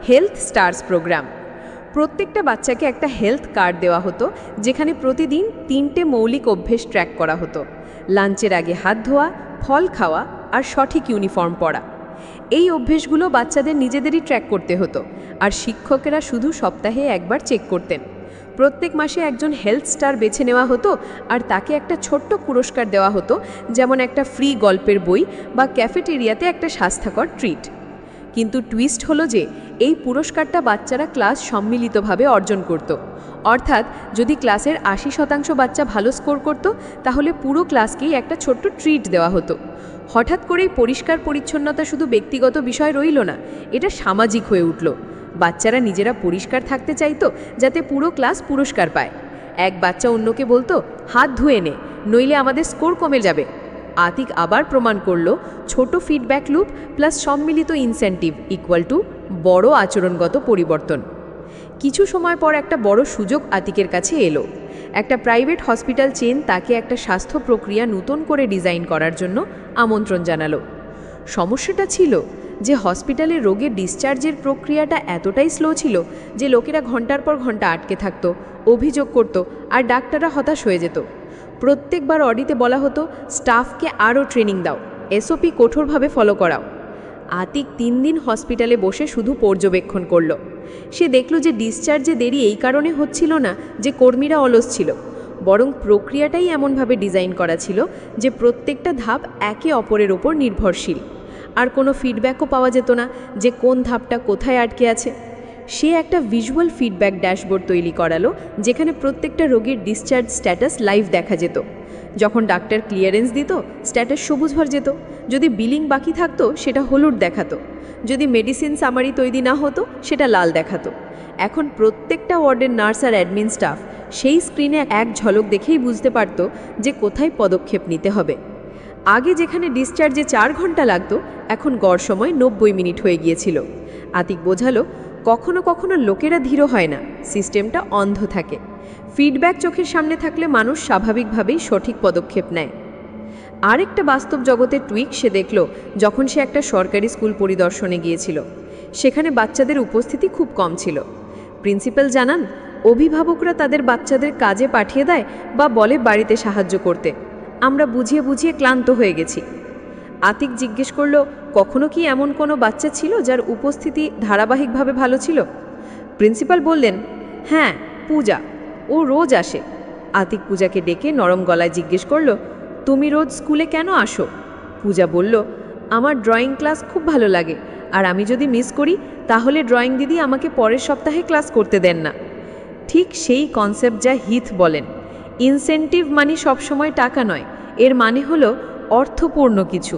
হেলথ স্টার্স প্রোগ্রাম। প্রত্যেকটা বাচ্চাকে একটা হেলথ কার্ড দেওয়া হতো, যেখানে প্রতিদিন 3টে মৌলিক অভ্যেস ট্র্যাক করা হতো: লাঞ্চের আগে হাত ধোয়া, ফল খাওয়া আর সঠিক ইউনিফর্ম পরা। এই অভ্যেসগুলো বাচ্চাদের নিজেদেরই ট্র্যাক করতে হতো, আর শিক্ষকেরা শুধু সপ্তাহে একবার চেক করতেন। প্রত্যেক মাসে একজন হেলথ স্টার বেছে নেওয়া হতো, আর তাকে একটা ছোট্ট পুরস্কার দেওয়া হতো, যেমন একটা ফ্রি গল্পের বই বা ক্যাফেটেরিয়াতে একটা স্বাস্থ্যকর ট্রিট। কিন্তু টুইস্ট হলো যে এই পুরস্কারটা বাচ্চারা ক্লাস সম্মিলিতভাবে অর্জন করত। অর্থাৎ যদি ক্লাসের 80% বাচ্চা ভালো স্কোর করত, তাহলে পুরো ক্লাসকেই একটা ছোট্ট ট্রিট দেওয়া হতো। হঠাৎ করেই পরিষ্কার পরিচ্ছন্নতা শুধু ব্যক্তিগত বিষয় রইল না, এটা সামাজিক হয়ে উঠল। বাচ্চারা নিজেরা পরিষ্কার থাকতে চাইতো, যাতে পুরো ক্লাস পুরস্কার পায়। এক বাচ্চা অন্যকে বলতো, হাত ধুয়ে নে, নইলে আমাদের স্কোর কমে যাবে। আতিক আবার প্রমাণ করল, ছোট ফিডব্যাক লুপ প্লাস সম্মিলিত ইনসেন্টিভ ইকুয়াল টু বড় আচরণগত পরিবর্তন। কিছু সময় পর একটা বড় সুযোগ আতিকের কাছে এলো। একটা প্রাইভেট হসপিটাল চেন তাকে একটা স্বাস্থ্য প্রক্রিয়া নতুন করে ডিজাইন করার জন্য আমন্ত্রণ জানালো। সমস্যাটা ছিল যে হসপিটালে রোগের ডিসচার্জের প্রক্রিয়াটা এতটাই স্লো ছিল যে লোকেরা ঘন্টার পর ঘন্টা আটকে থাকত, অভিযোগ করত, আর ডাক্তাররা হতাশ হয়ে যেত। প্রত্যেকবার অডিতে বলা হতো, স্টাফকে আরও ট্রেনিং দাও, এসওপি কঠোরভাবে ফলো করাও। আতিক 3 দিন হসপিটালে বসে শুধু পর্যবেক্ষণ করল। সে দেখল যে ডিসচার্জে দেরি এই কারণে হচ্ছিল না যে কর্মীরা অলস ছিল, বরং প্রক্রিয়াটাই এমনভাবে ডিজাইন করা ছিল যে প্রত্যেকটা ধাপ একে অপরের ওপর নির্ভরশীল। আর কোনো ফিডব্যাকও পাওয়া যেত না যে কোন ধাপটা কোথায় আটকে আছে। সে একটা ভিজুয়াল ফিডব্যাক ড্যাশবোর্ড তৈরি করালো, যেখানে প্রত্যেকটা রোগীর ডিসচার্জ স্ট্যাটাস লাইভ দেখা যেত। যখন ডাক্তার ক্লিয়ারেন্স দিত, স্ট্যাটাস সবুজ ভর যেত। যদি বিলিং বাকি থাকতো, সেটা হলুদ দেখাতো। যদি মেডিসিন সামারি তৈরি না হতো, সেটা লাল দেখাতো। এখন প্রত্যেকটা ওয়ার্ডের নার্স আর অ্যাডমিন স্টাফ সেই স্ক্রিনে এক ঝলক দেখেই বুঝতে পারত যে কোথায় পদক্ষেপ নিতে হবে। আগে যেখানে ডিসচার্জে 4 ঘন্টা লাগতো, এখন গড় সময় 90 মিনিট হয়ে গিয়েছিল। আতিক বোঝালো, কখনো কখনো লোকেরা ধীর হয় না, সিস্টেমটা অন্ধ থাকে। ফিডব্যাক চোখের সামনে থাকলে মানুষ স্বাভাবিকভাবেই সঠিক পদক্ষেপ নেয়। আরেকটা বাস্তব জগতের টুইক সে দেখল যখন সে একটা সরকারি স্কুল পরিদর্শনে গিয়েছিল। সেখানে বাচ্চাদের উপস্থিতি খুব কম ছিল। প্রিন্সিপাল জানান, অভিভাবকরা তাদের বাচ্চাদের কাজে পাঠিয়ে দেয় বা বলে বাড়িতে সাহায্য করতে। আমরা বুঝিয়ে বুঝিয়ে ক্লান্ত হয়ে গেছি। আতিক জিজ্ঞেস করল, কখনো কি এমন কোনো বাচ্চা ছিল যার উপস্থিতি ধারাবাহিকভাবে ভালো ছিল? প্রিন্সিপাল বললেন, হ্যাঁ, পূজা, ও রোজ আসে। আতিক পূজাকে ডেকে নরম গলায় জিজ্ঞেস করল, তুমি রোজ স্কুলে কেন আসো? পূজা বলল, আমার ড্রয়িং ক্লাস খুব ভালো লাগে, আর আমি যদি মিস করি তাহলে ড্রয়িং দিদি আমাকে পরের সপ্তাহে ক্লাস করতে দেন না। ঠিক সেই কনসেপ্ট যা হিথ বলেন, ইনসেন্টিভ মানে সবসময় টাকা নয়, এর মানে হলো অর্থপূর্ণ কিছু।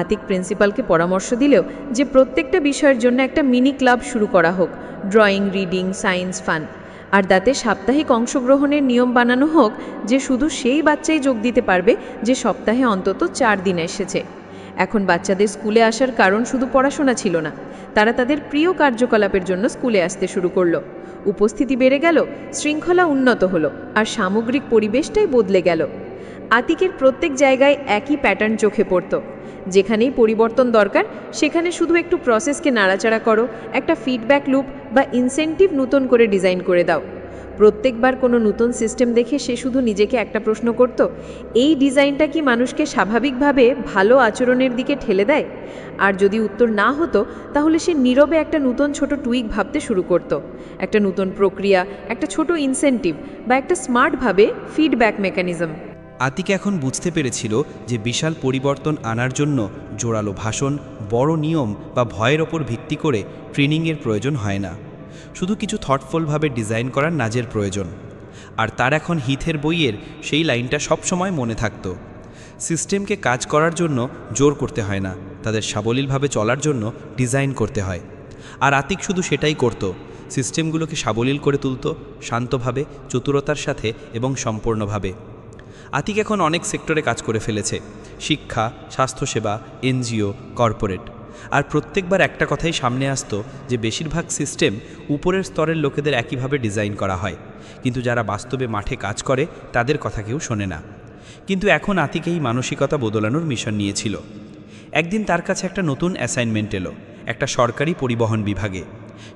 আতিক প্রিন্সিপালকে পরামর্শ দিলেও যে প্রত্যেকটা বিষয়ের জন্য একটা মিনি ক্লাব শুরু করা হোক, ড্রয়িং, রিডিং, সায়েন্স, ফান, আর তাতে সাপ্তাহিক অংশগ্রহণের নিয়ম বানানো হোক যে শুধু সেই বাচ্চাই যোগ দিতে পারবে যে সপ্তাহে অন্তত 4 দিন এসেছে। এখন বাচ্চাদের স্কুলে আসার কারণ শুধু পড়াশোনা ছিল না, তারা তাদের প্রিয় কার্যকলাপের জন্য স্কুলে আসতে শুরু করলো। উপস্থিতি বেড়ে গেল, শৃঙ্খলা উন্নত হলো, আর সামগ্রিক পরিবেশটাই বদলে গেল। আতিকের প্রত্যেক জায়গায় একই প্যাটার্ন চোখে পড়ত। যেখানেই পরিবর্তন দরকার সেখানে শুধু একটু প্রসেসকে নাড়াচাড়া করো, একটা ফিডব্যাক লুপ বা ইনসেন্টিভ নতুন করে ডিজাইন করে দাও। প্রত্যেকবার কোনো নতুন সিস্টেম দেখে সে শুধু নিজেকে একটা প্রশ্ন করত, এই ডিজাইনটা কি মানুষকে স্বাভাবিকভাবে ভালো আচরণের দিকে ঠেলে দেয়? আর যদি উত্তর না হতো তাহলে সে নীরবে একটা নতুন ছোট টুইক ভাবতে শুরু করত, একটা নতুন প্রক্রিয়া, একটা ছোট ইনসেন্টিভ বা একটা স্মার্টভাবে ফিডব্যাক মেকানিজম। আতিক এখন বুঝতে পেরেছিল যে বিশাল পরিবর্তন আনার জন্য জোরালো ভাষণ, বড় নিয়ম বা ভয়ের ওপর ভিত্তি করে ট্রেনিংয়ের প্রয়োজন হয় না, শুধু কিছু থটফুলভাবে ডিজাইন করার নাজের প্রয়োজন। আর তার এখন হিথের বইয়ের সেই লাইনটা সবসময় মনে থাকত, সিস্টেমকে কাজ করার জন্য জোর করতে হয় না, তাদের সাবলীলভাবে চলার জন্য ডিজাইন করতে হয়। আর আতিক শুধু সেটাই করত, সিস্টেমগুলোকে সাবলীল করে তুলত, শান্তভাবে, চতুরতার সাথে এবং সম্পূর্ণভাবে। আতিক এখন অনেক সেক্টরে কাজ করে ফেলেছে, শিক্ষা, স্বাস্থ্যসেবা, এনজিও, কর্পোরেট। আর প্রত্যেকবার একটা কথাই সামনে আসতো যে বেশিরভাগ সিস্টেম উপরের স্তরের লোকেদের একইভাবে ডিজাইন করা হয়, কিন্তু যারা বাস্তবে মাঠে কাজ করে তাদের কথা কেউ শোনে না। কিন্তু এখন আতিক এই মানসিকতা বদলানোর মিশন নিয়েছিল। একদিন তার কাছে একটা নতুন অ্যাসাইনমেন্ট এলো, একটা সরকারি পরিবহন বিভাগে।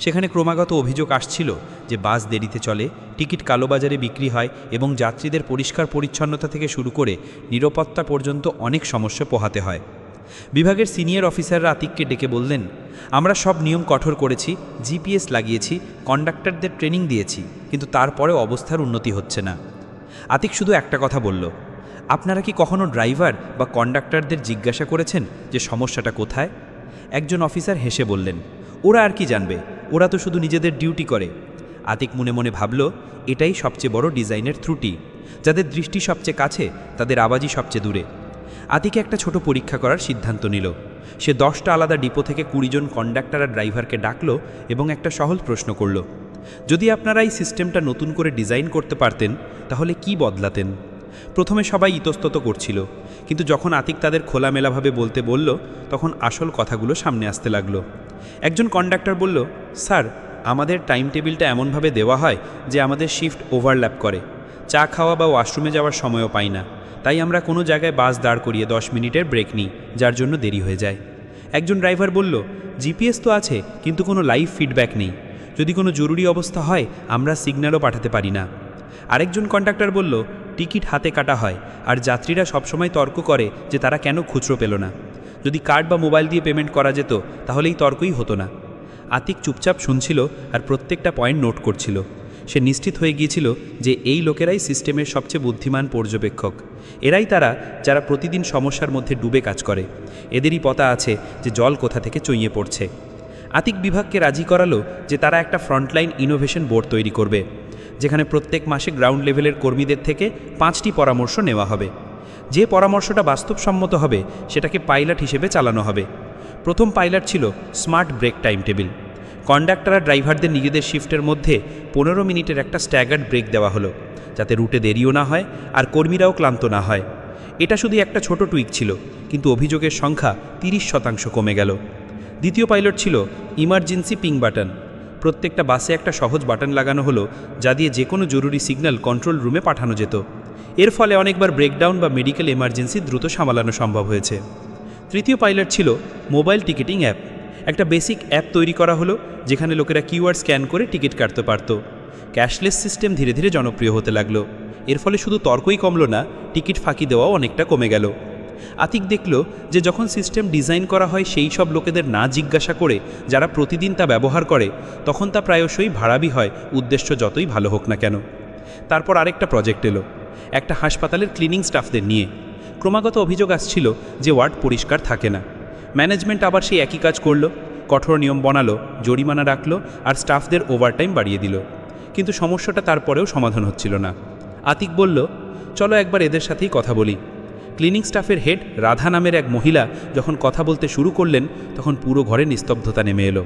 সেখানে ক্রমাগত অভিযোগ আসছিল যে বাস দেরিতে চলে, টিকিট কালোবাজারে বিক্রি হয় এবং যাত্রীদের পরিষ্কার পরিচ্ছন্নতা থেকে শুরু করে নিরাপত্তা পর্যন্ত অনেক সমস্যা পোহাতে হয়। বিভাগের সিনিয়র অফিসাররা আতিককে ডেকে বললেন, আমরা সব নিয়ম কঠোর করেছি, জিপিএস লাগিয়েছি, কন্ডাক্টরদের ট্রেনিং দিয়েছি, কিন্তু তারপরেও অবস্থার উন্নতি হচ্ছে না। আতিক শুধু একটা কথা বলল, আপনারা কি কখনো ড্রাইভার বা কন্ডাক্টরদের জিজ্ঞাসা করেছেন যে সমস্যাটা কোথায়? একজন অফিসার হেসে বললেন, ওরা আর কি জানবে, ওরা তো শুধু নিজেদের ডিউটি করে। আতিক মনে মনে ভাবল, এটাই সবচেয়ে বড় ডিজাইনের ত্রুটি, যাদের দৃষ্টি সবচেয়ে কাছে তাদের আওয়াজই সবচেয়ে দূরে। আতিকে একটা ছোট পরীক্ষা করার সিদ্ধান্ত নিল। সে 10টা আলাদা ডিপো থেকে 20 জন কন্ডাক্টর আর ড্রাইভারকে ডাকলো এবং একটা সহজ প্রশ্ন করল, যদি আপনারা এই সিস্টেমটা নতুন করে ডিজাইন করতে পারতেন তাহলে কি বদলাতেন? প্রথমে সবাই ইতস্তত করছিল, কিন্তু যখন আতিক তাদের খোলামেলাভাবে বলতে বলল তখন আসল কথাগুলো সামনে আসতে লাগলো। একজন কন্ডাক্টর বলল, স্যার, আমাদের টাইম টেবিলটা এমনভাবে দেওয়া হয় যে আমাদের শিফট ওভারল্যাপ করে, চা খাওয়া বা ওয়াশরুমে যাওয়ার সময়ও পাই না, তাই আমরা কোনো জায়গায় বাস দাঁড় করিয়ে 10 মিনিটের ব্রেক নিই, যার জন্য দেরি হয়ে যায়। একজন ড্রাইভার বলল, জিপিএস তো আছে কিন্তু কোনো লাইভ ফিডব্যাক নেই, যদি কোনো জরুরি অবস্থা হয় আমরা সিগন্যালও পাঠাতে পারি না। আরেকজন কন্ডাক্টর বলল, টিকিট হাতে কাটা হয় আর যাত্রীরা সবসময় তর্ক করে যে তারা কেন খুচরো পেল না, যদি কার্ড বা মোবাইল দিয়ে পেমেন্ট করা যেত তাহলে এই তর্কই হতো না। আতিক চুপচাপ শুনছিল আর প্রত্যেকটা পয়েন্ট নোট করছিল। সে নিশ্চিত হয়ে গিয়েছিল যে এই লোকেরাই সিস্টেমের সবচেয়ে বুদ্ধিমান পর্যবেক্ষক, এরাই তারা যারা প্রতিদিন সমস্যার মধ্যে ডুবে কাজ করে, এদেরই পতা আছে যে জল কোথা থেকে চইয়ে পড়ছে। আতিক বিভাগকে রাজি করালো যে তারা একটা ফ্রন্টলাইন ইনোভেশন বোর্ড তৈরি করবে, যেখানে প্রত্যেক মাসে গ্রাউন্ড লেভেলের কর্মীদের থেকে 5টি পরামর্শ নেওয়া হবে। যে পরামর্শটা বাস্তবসম্মত হবে সেটাকে পাইলট হিসেবে চালানো হবে। প্রথম পাইলট ছিল smart break time table. Conductor আর ড্রাইভারদের নিজেদের শিফটের মধ্যে 15 মিনিটের একটা স্ট্যাগার্ড ব্রেক দেওয়া হলো, যাতে রুটে দেরিও না হয় আর কর্মীরাও ক্লান্ত না হয়। এটা শুধু একটা ছোট টুইক ছিল, কিন্তু অভিযোগের সংখ্যা 30% কমে গেল। দ্বিতীয় পাইলট ছিল ইমার্জেন্সি পিং বাটন। প্রত্যেকটা বাসে একটা সহজ বাটন লাগানো হলো, যা দিয়ে যে কোনো জরুরি সিগন্যাল কন্ট্রোল রুমে পাঠানো যেত। এর ফলে অনেকবার ব্রেকডাউন বা মেডিকেল এমার্জেন্সি দ্রুত সামলানো সম্ভব হয়েছে। তৃতীয় পাইলট ছিল মোবাইল টিকিটিং অ্যাপ। একটা বেসিক অ্যাপ তৈরি করা হলো, যেখানে লোকেরা কিউআর স্ক্যান করে টিকিট কাটতে পারত। ক্যাশলেস সিস্টেম ধীরে ধীরে জনপ্রিয় হতে লাগলো। এর ফলে শুধু তর্কই কমলো না, টিকিট ফাঁকি দেওয়াও অনেকটা কমে গেল। আতিক দেখল যে যখন সিস্টেম ডিজাইন করা হয় সেই সব লোকেদের না জিজ্ঞাসা করে যারা প্রতিদিন তা ব্যবহার করে, তখন তা প্রায়শই ভাড়াবি হয়, উদ্দেশ্য যতই ভালো হোক না কেন। তারপর আরেকটা প্রজেক্ট এলো, একটা হাসপাতালের ক্লিনিং স্টাফদের নিয়ে। ক্রমাগত অভিযোগ আসছিল যে ওয়ার্ড পরিষ্কার থাকে না। ম্যানেজমেন্ট আবার সেই একই কাজ করলো, কঠোর নিয়ম বানালো, জরিমানা রাখলো আর স্টাফদের ওভারটাইম বাড়িয়ে দিল। কিন্তু সমস্যাটা তারপরেও সমাধান হচ্ছিল না। আতিক বলল, চলো একবার এদের সাথেই কথা বলি। ক্লিনিং স্টাফের হেড রাধা নামের এক মহিলা যখন কথা বলতে শুরু করলেন, তখন পুরো ঘরে নিস্তব্ধতা নেমে এলো।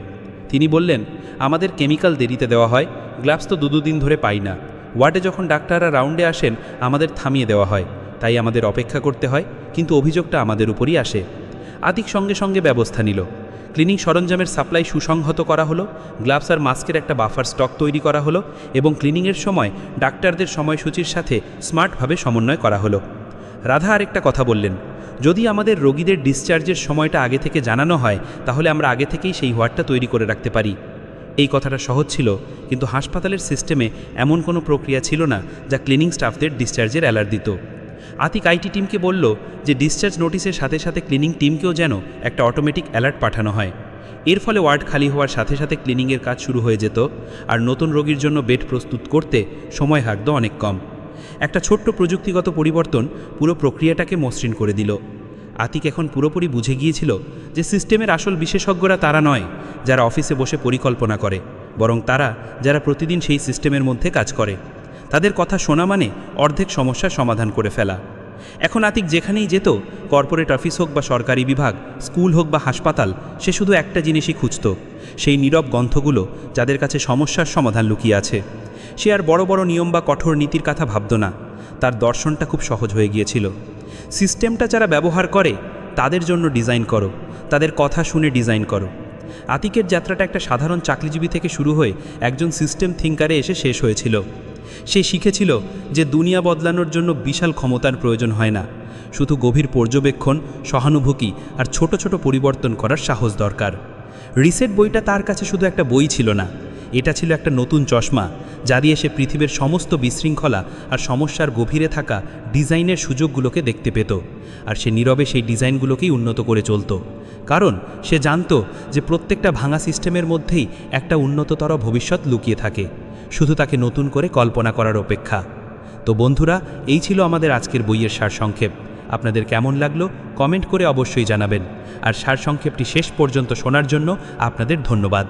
তিনি বললেন, আমাদের কেমিক্যাল দেরিতে দেওয়া হয়, গ্লাভস তো 2 দিন ধরে পাই না, ওয়ার্ডে যখন ডাক্তাররা রাউন্ডে আসেন আমাদের থামিয়ে দেওয়া হয়, তাই আমাদের অপেক্ষা করতে হয়, কিন্তু অভিযোগটা আমাদের উপরই আসে। আতিক সঙ্গে সঙ্গে ব্যবস্থা নিল। ক্লিনিং সরঞ্জামের সাপ্লাই সুসংহত করা হলো, গ্লাভস আর মাস্কের একটা বাফার স্টক তৈরি করা হলো এবং ক্লিনিংয়ের সময় ডাক্তারদের সময়সূচির সাথে স্মার্টভাবে সমন্বয় করা হলো। রাধা আরেকটা কথা বললেন, যদি আমাদের রোগীদের ডিসচার্জের সময়টা আগে থেকে জানানো হয় তাহলে আমরা আগে থেকেই সেই ওয়ার্ডটা তৈরি করে রাখতে পারি। এই কথাটা সহজ ছিল, কিন্তু হাসপাতালের সিস্টেমে এমন কোনো প্রক্রিয়া ছিল না যা ক্লিনিং স্টাফদের ডিসচার্জের অ্যালার্ট দিত। আতিক আইটি টিমকে বলল যে ডিসচার্জ নোটিসের সাথে সাথে ক্লিনিং টিমকেও যেন একটা অটোমেটিক অ্যালার্ট পাঠানো হয়। এর ফলে ওয়ার্ড খালি হওয়ার সাথে সাথে ক্লিনিংয়ের কাজ শুরু হয়ে যেত, আর নতুন রোগীর জন্য বেড প্রস্তুত করতে সময় লাগতো অনেক কম। একটা ছোট্ট প্রযুক্তিগত পরিবর্তন পুরো প্রক্রিয়াটাকে মসৃণ করে দিল। আতিক এখন পুরোপুরি বুঝে গিয়েছিল যে সিস্টেমের আসল বিশেষজ্ঞরা তারা নয় যারা অফিসে বসে পরিকল্পনা করে, বরং তারা যারা প্রতিদিন সেই সিস্টেমের মধ্যে কাজ করে। তাদের কথা শোনা মানে অর্ধেক সমস্যার সমাধান করে ফেলা। এখন আতিক যেখানেই যেত, কর্পোরেট অফিস হোক বা সরকারি বিভাগ, স্কুল হোক বা হাসপাতাল, সে শুধু একটা জিনিসই খুঁজত, সেই নীরব গ্রন্থগুলো যাদের কাছে সমস্যার সমাধান লুকিয়ে আছে। সে আর বড় বড় নিয়ম বা কঠোর নীতির কথা ভাবত না। তার দর্শনটা খুব সহজ হয়ে গিয়েছিল। সিস্টেমটা যারা ব্যবহার করে তাদের জন্য ডিজাইন করো, তাদের কথা শুনে ডিজাইন করো। আতিকের যাত্রাটা একটা সাধারণ চাকরিজীবী থেকে শুরু হয়ে একজন সিস্টেম থিঙ্কারে এসে শেষ হয়েছিল। সে শিখেছিল যে দুনিয়া বদলানোর জন্য বিশাল ক্ষমতার প্রয়োজন হয় না, শুধু গভীর পর্যবেক্ষণ, সহানুভূতি আর ছোট ছোট পরিবর্তন করার সাহস দরকার। রিসেট বইটা তার কাছে শুধু একটা বই ছিল না, এটা ছিল একটা নতুন চশমা যা দিয়ে সে পৃথিবীর সমস্ত বিশৃঙ্খলা আর সমস্যার গভীরে থাকা ডিজাইনের সুযোগগুলোকে দেখতে পেত, আর সে নীরবে সেই ডিজাইনগুলোকেই উন্নত করে চলত। কারণ সে জানত যে প্রত্যেকটা ভাঙা সিস্টেমের মধ্যেই একটা উন্নততর ভবিষ্যৎ লুকিয়ে থাকে, শুধু তাকে নতুন করে কল্পনা করার অপেক্ষা। তো বন্ধুরা, এই ছিল আমাদের আজকের বইয়ের সারসংক্ষেপ। আপনাদের কেমন লাগলো কমেন্ট করে অবশ্যই জানাবেন, আর সারসংক্ষেপটি শেষ পর্যন্ত শোনার জন্য আপনাদের ধন্যবাদ।